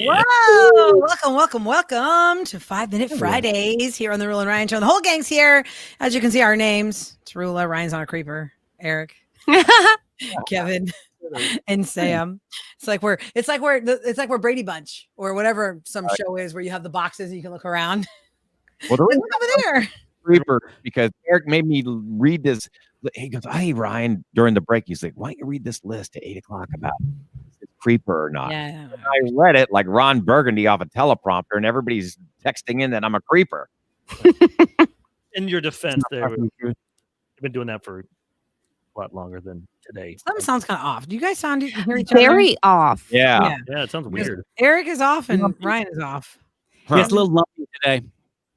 Whoa! Welcome to 5 Minute Fridays here on the Roula and Ryan Show. The whole gang's here. As you can see, our names. It's Roula, Ryan's on a creeper, Eric, Kevin, and Sam. It's like we're Brady Bunch or whatever some show is where you have the boxes and you can look around. Well, the look over there. Creeper, because Eric made me read this. He goes, "Hey, Ryan," during the break, he's like, "Why don't you read this list at 8:00 about creeper or not?" Yeah. I read it like Ron Burgundy off a teleprompter, and everybody's texting in that I'm a creeper. In your defense, you've been doing that for a lot longer than today. Something sounds kind of off. Do you guys hear each Very off? Yeah, it sounds weird. Eric is off and Ryan is off. Huh. It's a little lumpy today.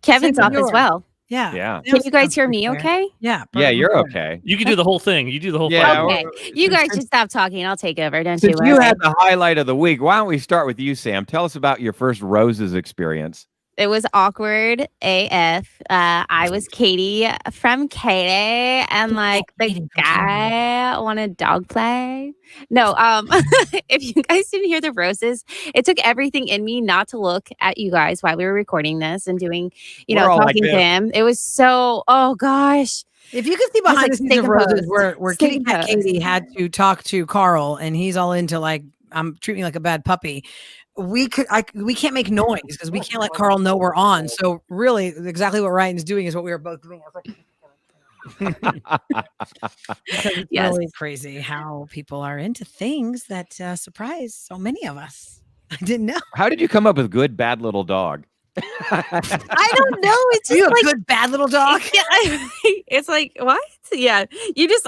Kevin's off as well. Yeah. Can you guys hear me okay? Yeah. Yeah, you're okay. You can do the whole thing. You do the whole thing. Okay. You guys just stop talking. I'll take over. Don't you worry. You had the highlight of the week. Why don't we start with you, Sam? Tell us about your first roses experience. It was awkward AF. I was Katie from Katie, and like the guy wanted dog play. No, if you guys didn't hear the roses, it took everything in me not to look at you guys while we were recording this and doing, talking to him. It was so, oh gosh. If you could see behind the scenes of roses where Kitty Cat Katie had to talk to Carl and he's all into like, treat me like a bad puppy. We can't make noise because we can't let Carl know we're on. So really exactly what Ryan's doing is what we were both doing. It's really crazy how people are into things that surprise so many of us. I didn't know. How did you come up with good, bad little dog? I don't know. It's just like a good bad little dog. Yeah, it's like what? Yeah,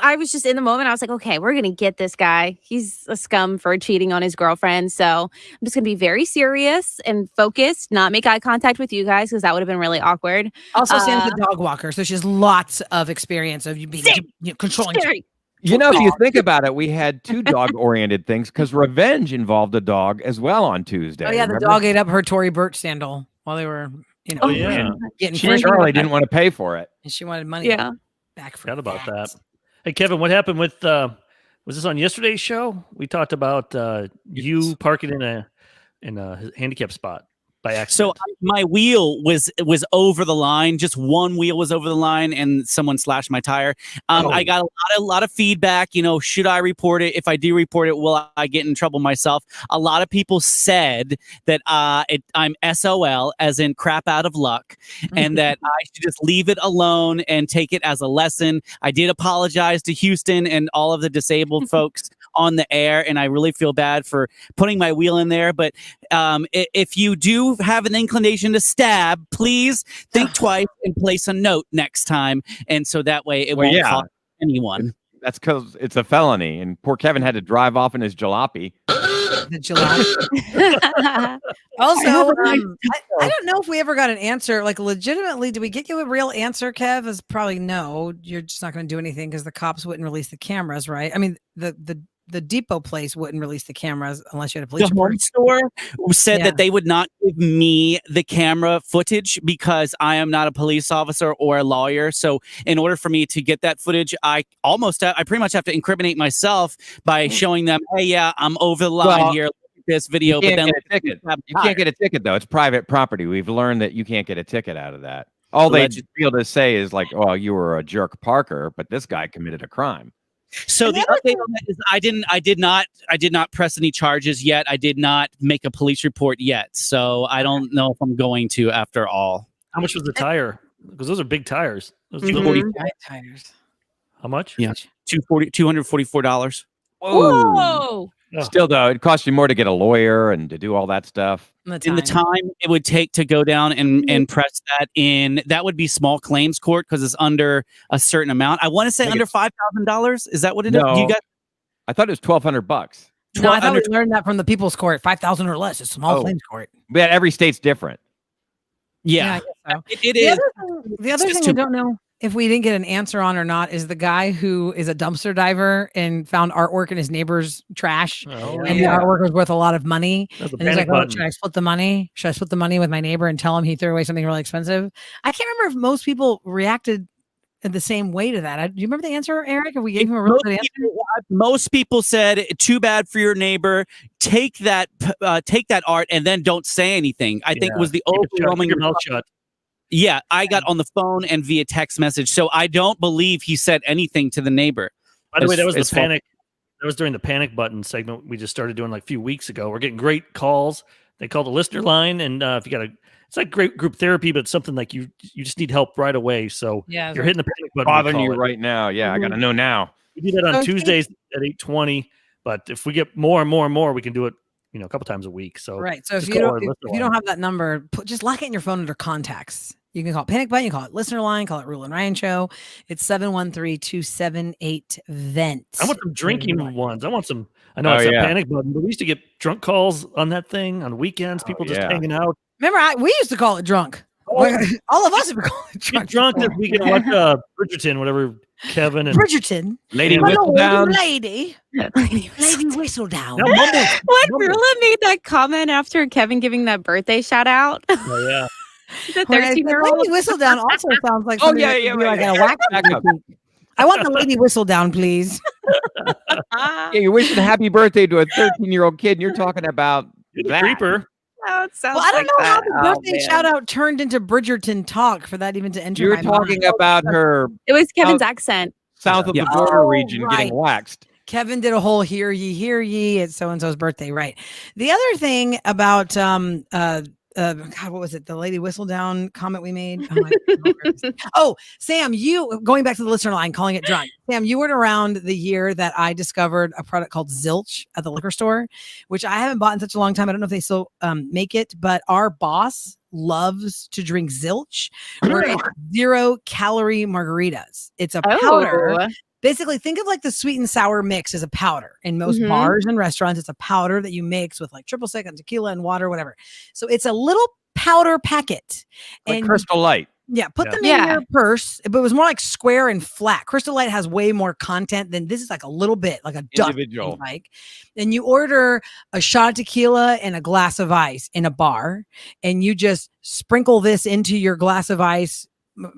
I was just in the moment. I was like, okay, we're gonna get this guy. He's a scum for cheating on his girlfriend. So I'm just gonna be very serious and focused, not make eye contact with you guys because that would have been really awkward. Also, Sam's a dog walker, so she has lots of experience of you being controlling. You know, if you think about it, we had two dog-oriented things because Revenge involved a dog as well on Tuesday. Oh yeah, the dog ate up her Tory Burch sandal while they were, getting. Charlie didn't want to pay for it, and she wanted money. Back for Forgot about that. Hey, Kevin, what happened with? Was this on yesterday's show? We talked about you parking in a handicap spot by accident. So my wheel was over the line. Just one wheel was over the line, and someone slashed my tire. I got a lot of feedback. Should I report it? If I do report it, will I get in trouble myself? A lot of people said that I'm SOL, as in crap out of luck, and that I should just leave it alone and take it as a lesson. I did apologize to Houston and all of the disabled folks on the air, and I really feel bad for putting my wheel in there. But if you do have an inclination to stab, please think twice and place a note next time, and so that way it won't cost anyone. That's because it's a felony, and poor Kevin had to drive off in his jalopy. The jalopy. Also, I don't know if we ever got an answer. Like, legitimately, did we get you a real answer, Kev? Is probably no. You're just not going to do anything because the cops wouldn't release the cameras, right? I mean, the depot place wouldn't release the cameras unless you had a police report. The home store said that they would not give me the camera footage because I am not a police officer or a lawyer. So in order for me to get that footage, I pretty much have to incriminate myself by showing them, hey, yeah, I'm over the line here. Look at this video. You can't get a ticket, though. It's private property. We've learned that you can't get a ticket out of that. All they feel to say is like, oh, you were a jerk Parker, but this guy committed a crime. So the update on that is I did not press any charges yet. I did not make a police report yet. So I don't know if I'm going to after all. How much was the tire? Because those are big tires. Those 240 tires. How much? Yeah. $244. Whoa. Still, though, it costs you more to get a lawyer and to do all that stuff. In the time it would take to go down and press that in, that would be small claims court because it's under a certain amount. I want to say under $5,000. Is that what it is? You got? I thought it was $1,200. No, I thought we learned that from the People's Court. 5,000 or less. It's small claims court. But every state's different. Yeah, I guess so. It is. The other thing I don't know if we didn't get an answer on or not is the guy who is a dumpster diver and found artwork in his neighbor's trash. The artwork was worth a lot of money. And he's like, should I split the money? Should I split the money with my neighbor and tell him he threw away something really expensive? I can't remember if most people reacted the same way to that. Do you remember the answer, Eric? If we gave him a really good answer? Most people said, too bad for your neighbor. Take that art and then don't say anything. I think was the overwhelming. Keep your mouth shut. Yeah, I got on the phone and via text message. So I don't believe he said anything to the neighbor. By the way, that was the panic. That was during the panic button segment we just started doing like a few weeks ago. We're getting great calls. They call the listener line, and if you got it's like great group therapy, but it's something like you just need help right away. So Yeah, you're hitting the panic button. Bothering you right now. Yeah, I got to know now. We do that on Tuesdays at 8:20. But if we get more and more and more, we can do it, a couple times a week. So right. So if you don't have that number, just lock it in your phone under contacts. You can call it Panic Button, you call it Listener Line, call it Roula and Ryan Show. It's 713-278-VENT. I want some drinking ones. I want some. I know it's a Panic Button, but we used to get drunk calls on that thing on weekends. People just hanging out. Remember, we used to call it drunk. All of us have called it drunk. Get drunk this weekend. Watch Bridgerton, whatever. Kevin and Bridgerton. Lady Whistledown. Lady Whistledown. When Roula made that comment after Kevin giving that birthday shout out. Oh, yeah. The 13-year-old. Lady Whistledown also sounds like Oh, yeah. Like a whack up. I want the Lady Whistledown, please. Yeah, you're wishing happy birthday to a 13-year-old kid, and you're talking about that. Creeper. Oh, it sounds I don't know how the that. birthday shout out turned into Bridgerton talk for that even to enter. You were talking about her. It was Kevin's accent. South of the border region getting waxed. Kevin did a whole hear ye. It's so and so's birthday, right? The other thing about God, what was it? The Lady Whistledown comment we made. Oh, Sam, you going back to the listener line, calling it drunk. Sam, you weren't around the year that I discovered a product called Zilch at the liquor store, which I haven't bought in such a long time. I don't know if they still make it, but our boss loves to drink Zilch, where it's 0-calorie margaritas. It's a powder. Basically, think of like the sweet and sour mix as a powder. In most bars and restaurants, it's a powder that you mix with like triple sec and tequila and water, whatever. So it's a little powder packet. Like Crystal Light. Yeah, put them in your purse. But it was more like square and flat. Crystal Light has way more content than this is like a little bit, like a individual. And you order a shot of tequila and a glass of ice in a bar, and you just sprinkle this into your glass of ice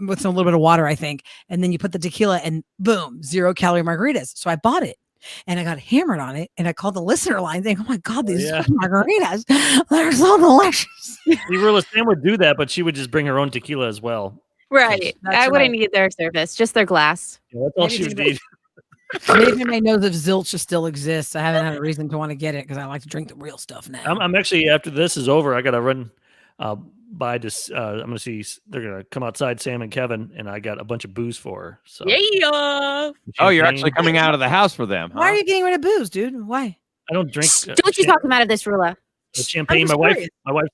with a little bit of water, I think. And then you put the tequila and boom, 0-calorie margaritas. So I bought it and I got hammered on it. And I called the listener line saying, oh my God, these margaritas, they're so delicious. Sam would do that, but she would just bring her own tequila as well. Right. I wouldn't need their service, just their glass. Yeah, that's all she would need. Maybe anybody knows if Zilch still exists. I haven't had a reason to want to get it because I like to drink the real stuff now. I'm actually, after this is over, I got to run by this. I'm going to see, they're going to come outside, Sam and Kevin, and I got a bunch of booze for her. So. Yeah. Oh, you're actually coming out of the house for them. Huh? Why are you getting rid of booze, dude? Why? I don't drink. Don't you talk him out of this, Roula. Champagne. My wife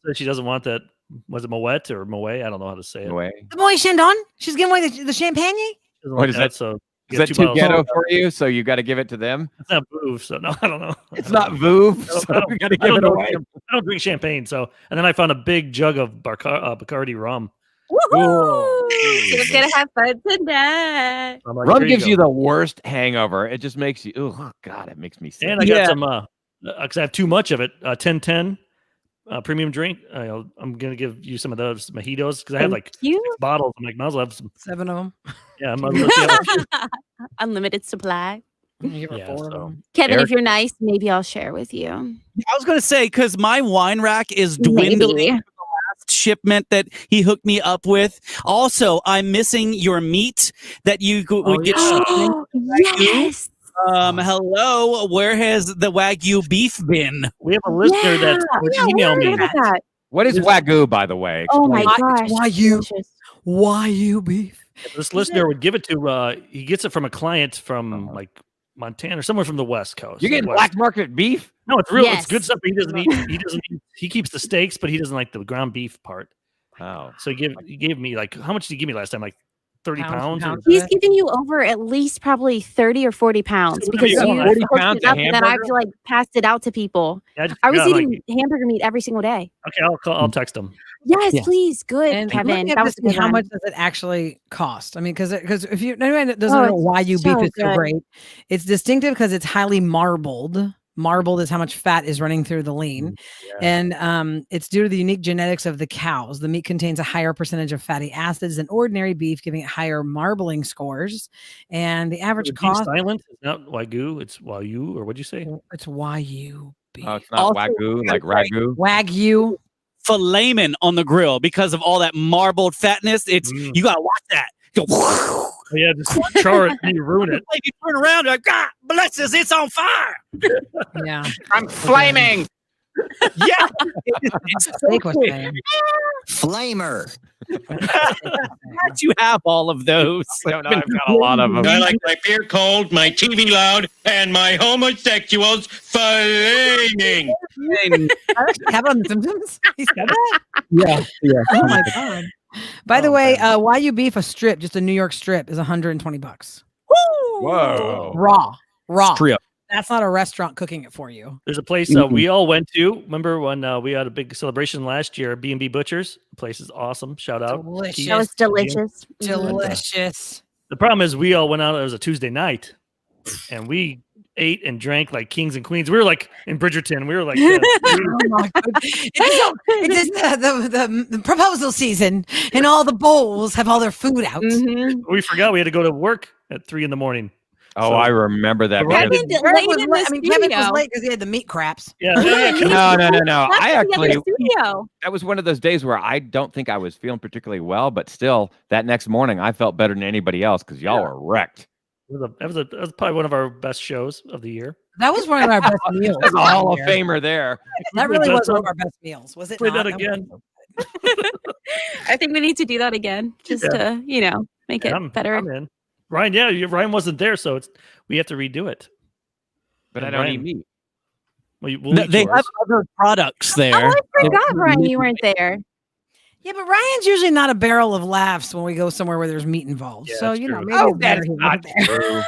said she doesn't want that. Was it Moet or Moet? I don't know how to say it. Moet. The Moet Chandon? She's giving away the champagne? What is that? So is that too ghetto for you? So you got to give it to them? It's not Vouv, so no, I don't know. It's not Vouv, so you got to give it away. I don't drink champagne, so and then I found a big jug of Bacardi rum. Woohoo! She's gonna have fun tonight. Rum gives you the worst hangover. It just makes you, oh God, it makes me sick. And I got some, because I have too much of it. 1010 premium drink. I'm gonna give you some of those mojitos because I have like 6 bottles. I'm like, might as well have some. 7 of them. Yeah, might as well have unlimited supply. So. Kevin, if you're nice, maybe I'll share with you. I was going to say, because my wine rack is dwindling. The last shipment that he hooked me up with. Also, I'm missing your meat that you would get. Yes. Hello, where has the Wagyu beef been? We have a listener that would email me. What is Wagyu, by the way? Oh my gosh. Wagyu beef. This listener would give it to, he gets it from a client from like Montana or somewhere from the West Coast. You're getting black market beef? No, it's real. It's good stuff. He doesn't eat. He keeps the steaks, but he doesn't like the ground beef part. Oh, so he gave me like, how much did he give me last time? Like 30 pounds. He's giving you over at least probably 30 or 40 pounds because you 40 pounds up and then I've like passed it out to people. Yeah, I was eating hamburger meat every single day. Okay, I'll text him. Yes, please. Good, and Kevin. That was how much does it actually cost? I mean, because if you anyone that doesn't know why Wagyu beef is so great, it's distinctive because it's highly marbled Marbled is how much fat is running through the lean. And it's due to the unique genetics of the cows. The meat contains a higher percentage of fatty acids than ordinary beef, giving it higher marbling scores. And the average cost... silent? It's not Wagyu, it's Wagyu, or what'd you say? It's Wagyu beef. Oh, it's not Wagyu, like ragu. Wagyu. Flamin' on the grill because of all that marbled fatness. It's you gotta watch that. Go, yeah, just char it and you ruin it. Like you turn around, you're like, God bless us, it's on fire. Yeah, I'm flaming. Yeah, Flamer. How'd you have all of those? I don't know. I've got a lot of them. I like my beer cold, my TV loud, and my homosexuals flaming. Have on the Simpsons? He said that? Yeah. Oh my God. By the way, Wagyu beef, a strip, just a New York strip, is $120. Whoa. Raw. Strip. That's not a restaurant cooking it for you. There's a place we all went to. Remember when we had a big celebration last year? B&B Butchers. The place is awesome. Shout out. Delicious. That was delicious. Delicious. The problem is we all went out. It was a Tuesday night, and we ate and drank like kings and queens. We were like in Bridgerton. We were like, Oh my God. It's the proposal season, and all the bowls have all their food out. we forgot we had to go to work at 3 a.m. Oh, I remember that. Kevin because- Kevin Kevin was late because he had the meat craps. Yeah. No. I actually, studio. that was one of those days where I don't think I was feeling particularly well, but still, that next morning I felt better than anybody else because y'all were wrecked. That was probably one of our best shows of the year. That was one of our best meals. There's a Hall of Famer there. That really was one of our best meals. Was it? Play not? that again. I think we need to do that again, just to make it better. I'm in. Ryan, Ryan wasn't there, so we have to redo it. But And I don't Ryan- eat meat. We'll eat They yours. have other products there. Oh, I forgot, Ryan, you weren't there. Yeah, but Ryan's usually not a barrel of laughs when we go somewhere where there's meat involved. Yeah, so that's maybe true. it's better he wasn't there. True.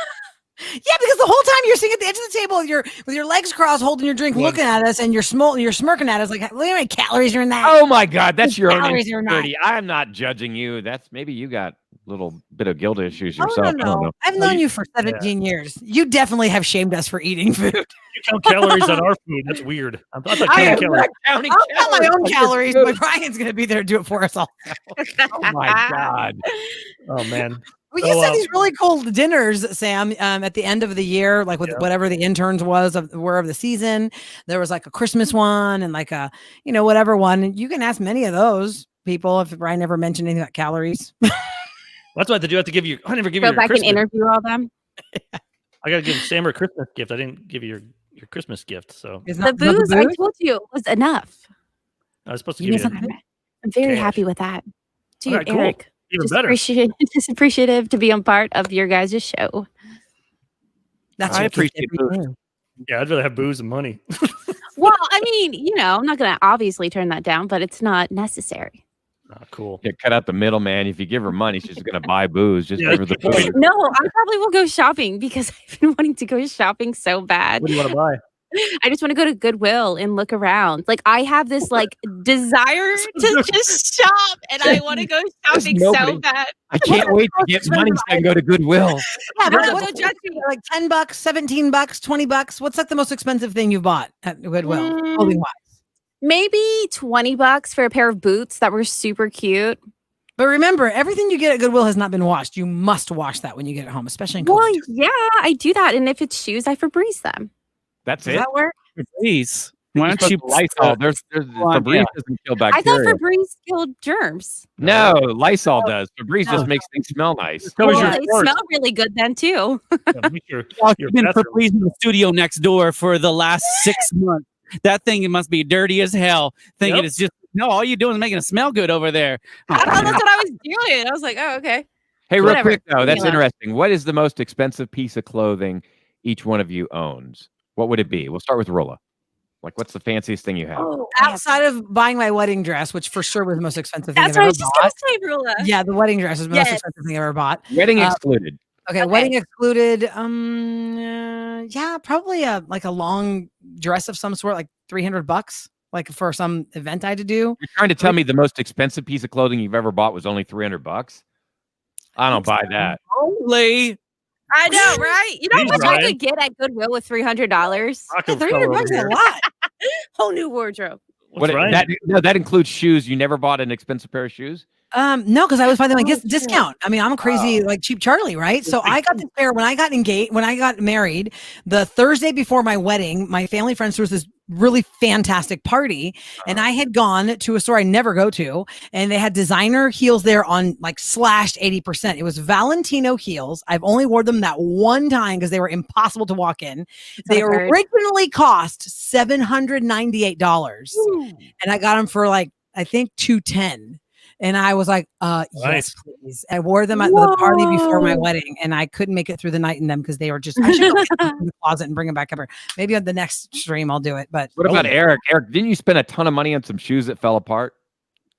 Yeah, because the whole time you're sitting at the edge of the table, with your legs crossed, holding your drink, looking at us, and you're smirking at us like, look how many calories are in that. Oh my God, that's your own Calories are not. insecurity. I'm not judging you. That's maybe you got a little bit of guilt issues Oh, yourself. I don't no. know. I've known you for 17 years. You definitely have shamed us for eating food. You count calories on our food. That's weird. I thought I am calories. Counting I'll count my own on your calories, food. but Ryan's going to be there to do it for us all. Oh my God. Oh man. We used to have these really cool dinners, Sam, at the end of the year, like with whatever the interns were of the season. There was like a Christmas one and like a, whatever one. And you can ask many of those people if Ryan never mentioned anything about calories. That's what I have to give you. I never give Go you your back Christmas. and interview all them. I gotta give Sam her Christmas gift. I didn't give you your Christmas gift, so It's The not booze, I told you, was enough. I was supposed to give you. I'm very cash. happy with that. Dude, Alright, cool. Eric, Even just better. appreciative to be on part of your guys' show. That's I your appreciate gift every time. Yeah, I'd rather have booze and money. Well, I mean, I'm not going to obviously turn that down, but it's not necessary. Cool. Yeah, cut out the middleman. If you give her money, she's going to buy booze. Just Yeah. give her the food. No, I probably will go shopping because I've been wanting to go shopping so bad. What do you want to buy? I just want to go to Goodwill and look around. Like I have this desire to just shop, and I want to go shopping so nobody- bad. I can't wait to get money so I can go to Goodwill. Yeah, but No, what's no, Jesse. like $10, $17, $20? What's like the most expensive thing you bought at Goodwill, clothing wise? Maybe $20 for a pair of boots that were super cute. But remember, everything you get at Goodwill has not been washed. You must wash that when you get it home, especially in Well, cold. yeah, I do that, and if it's shoes, I Febreze them. That's Does it. that work? Please. Why don't you Lysol? There's Febreze yeah. doesn't kill I thought bacteria. Febreze killed germs. No, Lysol does. Febreze just makes things smell nice. Covers Well, your they farts. smell really good then too. Yeah, make your You've been bathroom. Febreze in the studio next door for the last 6 months. That thing, it must be dirty as hell. Thinking Yep. it's just, no, all you're doing is making it smell good over there. I thought that's what I was doing. I was like, oh, okay. Hey, real Whatever. quick though, that's Yeah. interesting. What is the most expensive piece of clothing each one of you owns? What would it be? We'll start with Roula. Like, what's the fanciest thing you have? Outside of buying my wedding dress, which for sure was the most expensive thing That's I've what I ever was just gonna bought. say, Rula. Yeah, the wedding dress is the most Yes. expensive thing I've ever bought. Wedding excluded. Okay, Okay. wedding excluded. Yeah, probably a long dress of some sort, like $300, like for some event I had to do. You're trying to tell me the most expensive piece of clothing you've ever bought was only $300? I don't buy that. Only. I know, right? You know He's how much I right. could get at Goodwill with $300? Taco fell $300 over is a here. lot. Whole new wardrobe. What's Ryan? That includes shoes. You never bought an expensive pair of shoes? No, because I was finding like Oh, discount. I mean, I'm a crazy like cheap Charlie, right? So I got this pair when I got engaged, when I got married, the Thursday before my wedding. My family friends threw this really fantastic party, and I had gone to a store I never go to, and they had designer heels there on like slashed 80%. It was Valentino heels. I've only wore them that one time because they were impossible to walk in. They originally cost $798, and I got them for like I think $210. And I was like, yes, please. I wore them at the party before my wedding, and I couldn't make it through the night in them because they were just, I should go get them in the closet and bring them back up here. Maybe on the next stream I'll do it. But what about Eric? Eric, didn't you spend a ton of money on some shoes that fell apart?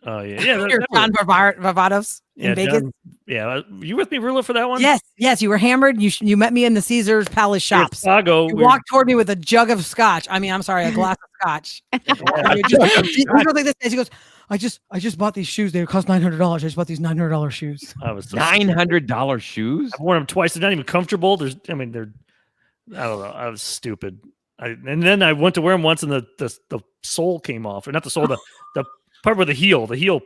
Oh, yeah. You're John Barbados in Vegas. You with me, Roula, for that one? Yes. You were hammered. You met me in the Caesars Palace shops. Chicago. You walked toward me with a jug of scotch. I mean, I'm sorry, a glass of scotch. He goes like this. He goes, I just bought these shoes. They cost $900. I just bought these $900 shoes. I was so $900 shoes. I've worn them twice. They're not even comfortable. They're. I don't know. I was stupid. And then I went to wear them once, and the sole came off, or not the sole, the part with the heel. The heel.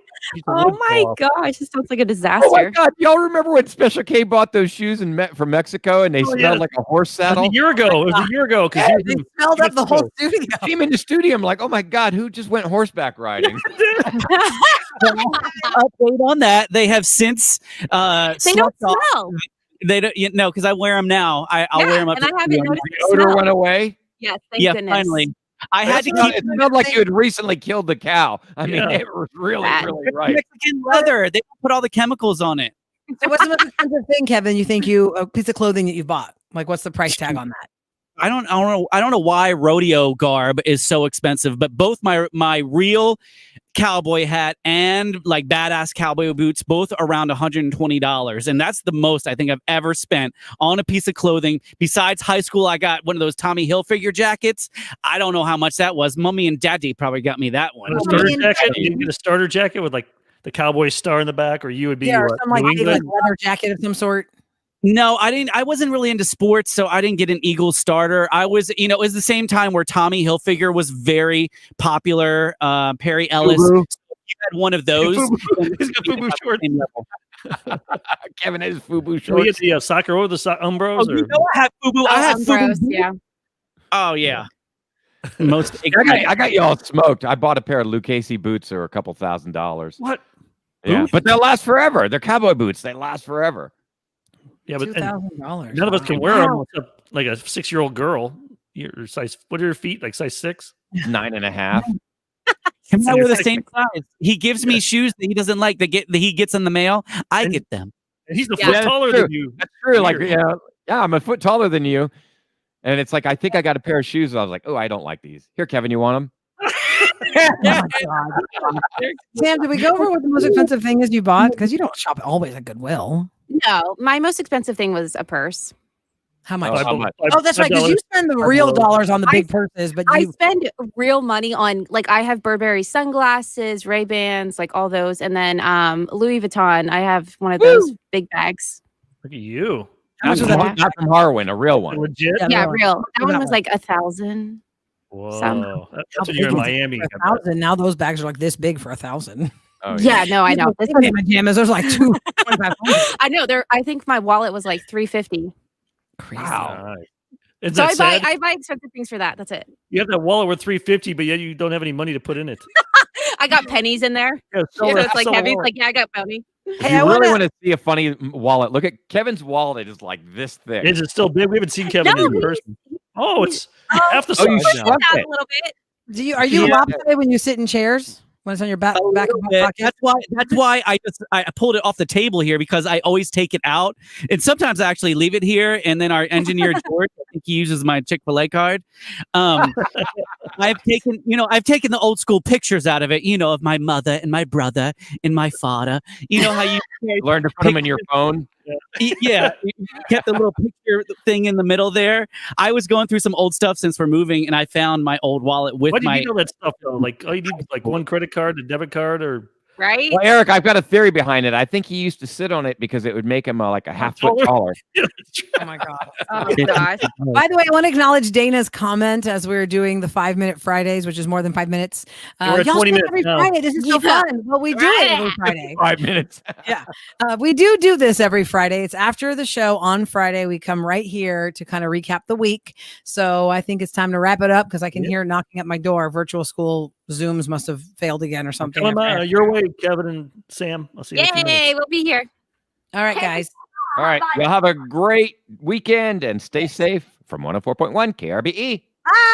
Oh my gosh, this sounds like a disaster. Oh my God, y'all remember when Special K bought those shoes from Mexico, and they smelled like a horse saddle? It was a year ago. Because they smelled up the whole studio. Came in the studio. I'm like, oh my God, who just went horseback riding? Update on that. They have since they don't smell. They don't, because I wear them now. I'll wear them up. And I haven't noticed the odor went away. Yes, thank goodness. Finally. I had to keep. It smelled like you had recently killed the cow. I mean, it was really right. Mexican leather. They put all the chemicals on it. So what's the most expensive thing, Kevin? You think a piece of clothing that you've bought? Like, what's the price tag on that? I don't know why rodeo garb is so expensive, but both my real cowboy hat and like badass cowboy boots, both around $120. And that's the most I think I've ever spent on a piece of clothing. Besides high school, I got one of those Tommy Hilfiger jackets. I don't know how much that was. Mommy and Daddy probably got me that one. A starter jacket? You didn't get a starter jacket with like the cowboy star in the back, or you would be or some like leather jacket of some sort. No, I didn't. I wasn't really into sports, so I didn't get an Eagles starter. I was, it was the same time where Tommy Hilfiger was very popular. Perry Ellis, so he had one of those. He's got FUBU shorts. Kevin has FUBU shorts. We get the soccer or the Umbros? I have FUBU. I have Umbros, FUBU. yeah. Oh yeah. Most. I got you all smoked. I bought a pair of Lucchese boots that were a couple $1,000s. What? Yeah, Boots? but they'll last forever. They're cowboy boots. They last forever. Yeah, but $2,000. None of us can wear them except like a 6-year-old girl. Your size? What are your feet? Like size 6? 9.5. I wear the same size. He gives me shoes that he doesn't like. That he gets in the mail. I get them. And he's a foot taller than you. That's true. Like yeah, I'm a foot taller than you. And it's like I think I got a pair of shoes. And I was like, oh, I don't like these. Here, Kevin, you want them? Sam, did we go over what the most expensive thing is you bought? Because you don't shop always at Goodwill. No, my most expensive thing was a purse. How much? Oh, that's right. Because you spend the real dollars on the big purses, but I spend real money on like I have Burberry sunglasses, Ray-Bans, like all those, and then Louis Vuitton. I have one of those big bags. Look at you. Not from Harwin, a real one. Legit? Yeah, real. That one was like 1,000. Whoa. That's when you're in Miami. 1,000. Now those bags are like this big for 1,000. Oh, yeah, no, I know. This one in my pajamas, there's like 2. I know. I think my wallet was like $350. Crazy. Wow. So I buy expensive things for that. That's it. You have that wallet worth $350, but yet you don't have any money to put in it. I got pennies in there. Yeah, it's like heavy. It's like, yeah, I got money. If you really want to see a funny wallet, look at Kevin's wallet. It is like this thick. Is it still big? We haven't seen Kevin in person. Oh, it's half the size. You now. shrunk it. A little bit. Are you lopsided when you sit in chairs? When it's on your back pocket? That's why I pulled it off the table here, because I always take it out, and sometimes I actually leave it here. And then our engineer George, I think he uses my Chick-fil-A card. I've taken the old school pictures out of it, of my mother and my brother and my father. You know how you learn to put them in your phone. Yeah, kept the little picture thing in the middle there. I was going through some old stuff since we're moving, and I found my old wallet with Why do you need all that stuff though? Like, all you need is like one credit card, a debit card, or Right? Well, Eric, I've got a theory behind it. I think he used to sit on it because it would make him like a half foot taller. Oh my God. Oh gosh. By the way, I want to acknowledge Dana's comment as we were doing the 5-minute Fridays, which is more than 5 minutes. We're at Y'all 20 say minutes every now. Friday. This is so Yeah. fun. Well, we do it every Friday. 5 minutes. We do this every Friday. It's after the show on Friday. We come right here to kind of recap the week. So I think it's time to wrap it up because I can hear knocking at my door. Virtual school Zooms must have failed again or something. Come your way, Kevin and Sam. I'll see you in a few minutes. Yay, we'll be here. All right, guys. All right. Y'all have a great weekend and stay safe from 104.1 KRBE.